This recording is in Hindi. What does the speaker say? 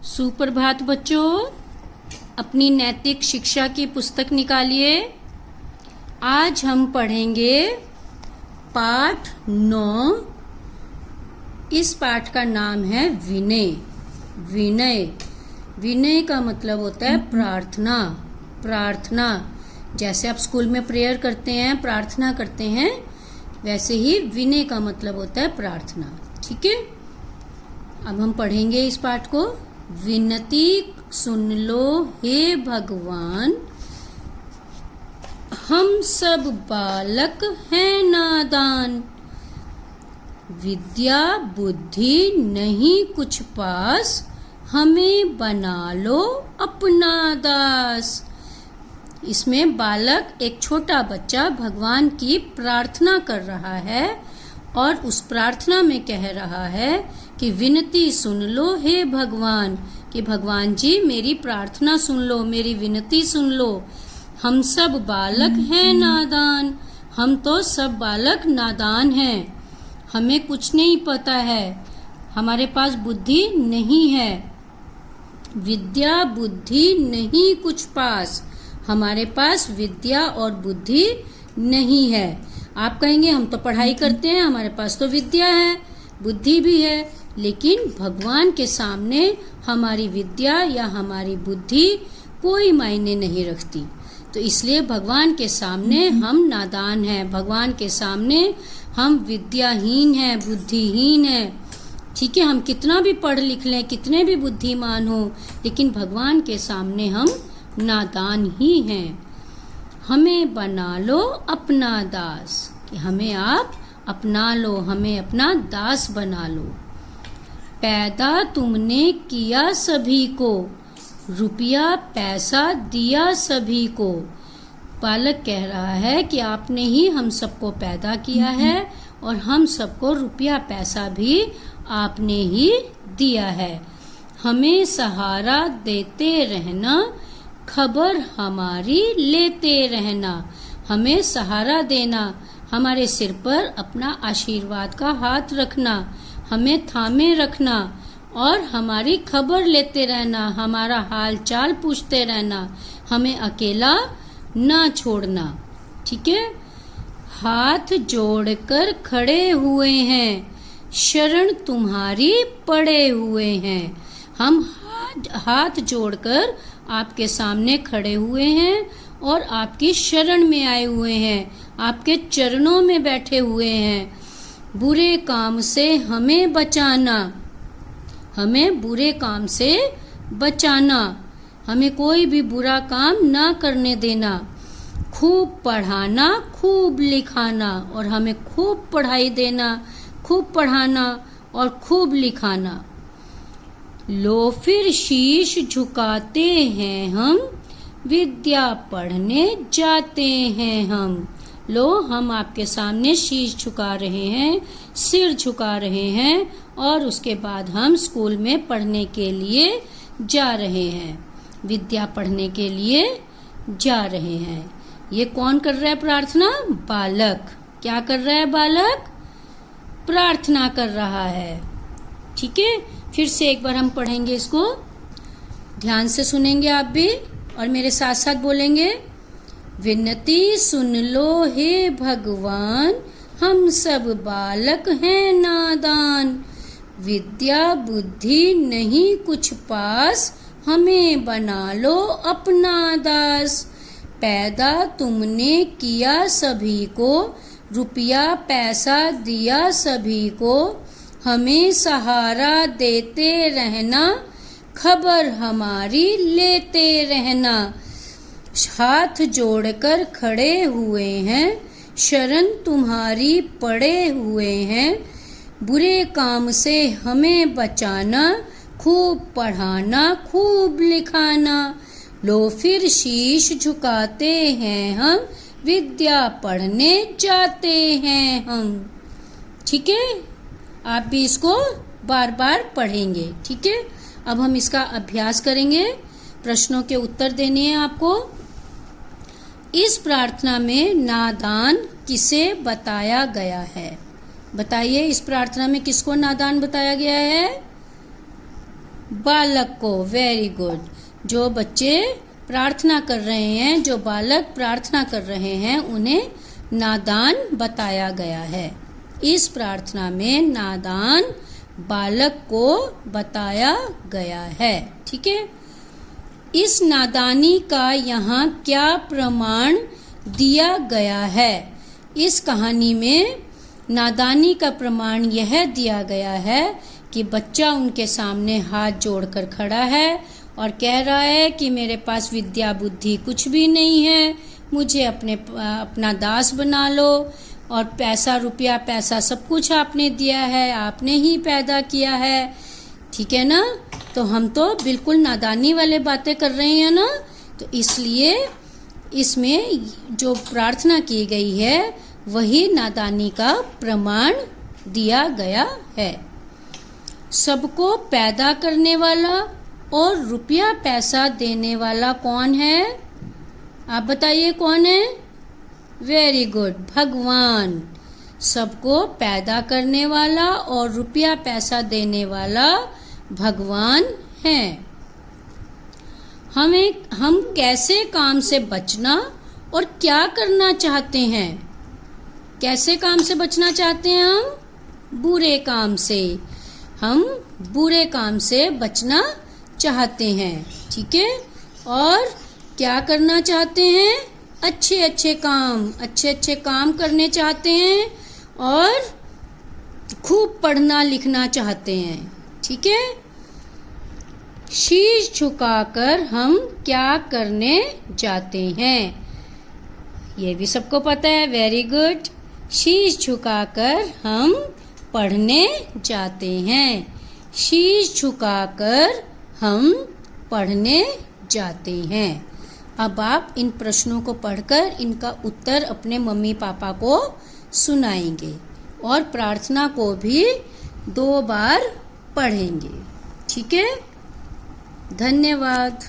सुप्रभात बच्चों, अपनी नैतिक शिक्षा की पुस्तक निकालिए। आज हम पढ़ेंगे पाठ 9। इस पाठ का नाम है विनय। विनय विनय का मतलब होता है प्रार्थना। प्रार्थना जैसे आप स्कूल में प्रेयर करते हैं, प्रार्थना करते हैं, वैसे ही विनय का मतलब होता है प्रार्थना। ठीक है, अब हम पढ़ेंगे इस पाठ को। विनती सुन लो हे भगवान, हम सब बालक हैं नादान। विद्या बुद्धि नहीं कुछ पास, हमें बना लो अपना दास। इसमें बालक एक छोटा बच्चा भगवान की प्रार्थना कर रहा है और उस प्रार्थना में कह रहा है कि विनती सुन लो हे भगवान, कि भगवान जी मेरी प्रार्थना सुन लो, मेरी विनती सुन लो। हम सब बालक हैं नादान, हम तो सब बालक नादान हैं, हमें कुछ नहीं पता है, हमारे पास बुद्धि नहीं है। विद्या बुद्धि नहीं कुछ पास, हमारे पास विद्या और बुद्धि नहीं है। आप कहेंगे हम तो पढ़ाई करते हैं, हमारे पास तो विद्या है, बुद्धि भी है, लेकिन भगवान के सामने हमारी विद्या या हमारी बुद्धि कोई मायने नहीं रखती। तो इसलिए भगवान के सामने हम नादान हैं, भगवान के सामने हम विद्याहीन हैं, बुद्धिहीन हैं। ठीक है, हम कितना भी पढ़ लिख लें, कितने भी बुद्धिमान हो, लेकिन भगवान के सामने हम नादान ही हैं। हमें बना लो अपना दास, कि हमें आप अपना लो, हमें अपना दास बना लो। पैदा तुमने किया सभी को, रुपया पैसा दिया सभी को। बालक कह रहा है कि आपने ही हम सबको पैदा किया है और हम सबको रुपया पैसा भी आपने ही दिया है। हमें सहारा देते रहना, खबर हमारी लेते रहना। हमें सहारा देना, हमारे सिर पर अपना आशीर्वाद का हाथ रखना, हमें थामे रखना और हमारी खबर लेते रहना, हमारा हाल चाल पूछते रहना, हमें अकेला ना छोड़ना। ठीक है, हाथ जोड़कर खड़े हुए हैं, शरण तुम्हारी पड़े हुए हैं। हम हाथ जोड़कर आपके सामने खड़े हुए हैं और आपकी शरण में आए हुए हैं, आपके चरणों में बैठे हुए हैं। बुरे काम से हमें बचाना, हमें बुरे काम से बचाना, हमें कोई भी बुरा काम ना करने देना। खूब पढ़ाना, खूब लिखाना, और हमें खूब पढ़ाई देना, खूब पढ़ाना और खूब लिखाना। लो फिर शीश झुकाते हैं हम, विद्या पढ़ने जाते हैं हम। लो, हम आपके सामने शीश झुका रहे हैं, सिर झुका रहे हैं और उसके बाद हम स्कूल में पढ़ने के लिए जा रहे हैं, विद्या पढ़ने के लिए जा रहे हैं। ये कौन कर रहा है प्रार्थना? बालक। क्या कर रहा है बालक? प्रार्थना कर रहा है। ठीक है, फिर से एक बार हम पढ़ेंगे इसको, ध्यान से सुनेंगे आप भी और मेरे साथ साथ बोलेंगे। विनती सुन लो हे भगवान, हम सब बालक हैं नादान। विद्या बुद्धि नहीं कुछ पास, हमें बना लो अपना दास। पैदा तुमने किया सभी को, रुपया पैसा दिया सभी को। हमें सहारा देते रहना, खबर हमारी लेते रहना। हाथ जोड़कर खड़े हुए हैं, शरण तुम्हारी पड़े हुए हैं। बुरे काम से हमें बचाना, खूब पढ़ाना, खूब लिखाना। लो फिर शीश झुकाते हैं हम, विद्या पढ़ने जाते हैं हम। ठीक है, आप भी इसको बार बार पढ़ेंगे। ठीक है, अब हम इसका अभ्यास करेंगे, प्रश्नों के उत्तर देने हैं आपको। इस प्रार्थना में नादान किसे बताया गया है? बताइए, इस प्रार्थना में किसको नादान बताया गया है? बालक को, वेरी गुड। जो बच्चे प्रार्थना कर रहे हैं, जो बालक प्रार्थना कर रहे हैं, उन्हें नादान बताया गया है। इस प्रार्थना में नादान बालक को बताया गया है। ठीक है, इस नादानी का यहाँ क्या प्रमाण दिया गया है? इस कहानी में नादानी का प्रमाण यह दिया गया है कि बच्चा उनके सामने हाथ जोड़कर खड़ा है और कह रहा है कि मेरे पास विद्या बुद्धि कुछ भी नहीं है, मुझे अपना दास बना लो, और पैसा रुपया पैसा सब कुछ आपने दिया है, आपने ही पैदा किया है। ठीक है ना? तो हम तो बिल्कुल नादानी वाले बातें कर रहे हैं ना, तो इसलिए इसमें जो प्रार्थना की गई है वही नादानी का प्रमाण दिया गया है। सबको पैदा करने वाला और रुपया पैसा देने वाला कौन है? आप बताइए कौन है? वेरी गुड, भगवान। सबको पैदा करने वाला और रुपया पैसा देने वाला भगवान है। हम कैसे काम से बचना और क्या करना चाहते हैं? कैसे काम से बचना चाहते हैं हम? बुरे काम से। हम बुरे काम से बचना चाहते हैं। ठीक है, और क्या करना चाहते हैं? अच्छे अच्छे काम करने चाहते हैं और खूब पढ़ना लिखना चाहते हैं। ठीक है, शीश झुकाकर हम क्या करने जाते हैं? ये भी सबको पता है, वेरी गुड। शीश झुकाकर हम पढ़ने जाते हैं। शीश झुकाकर हम पढ़ने जाते हैं। अब आप इन प्रश्नों को पढ़कर इनका उत्तर अपने मम्मी पापा को सुनाएंगे और प्रार्थना को भी 2 बार पढ़ेंगे। ठीक है, धन्यवाद।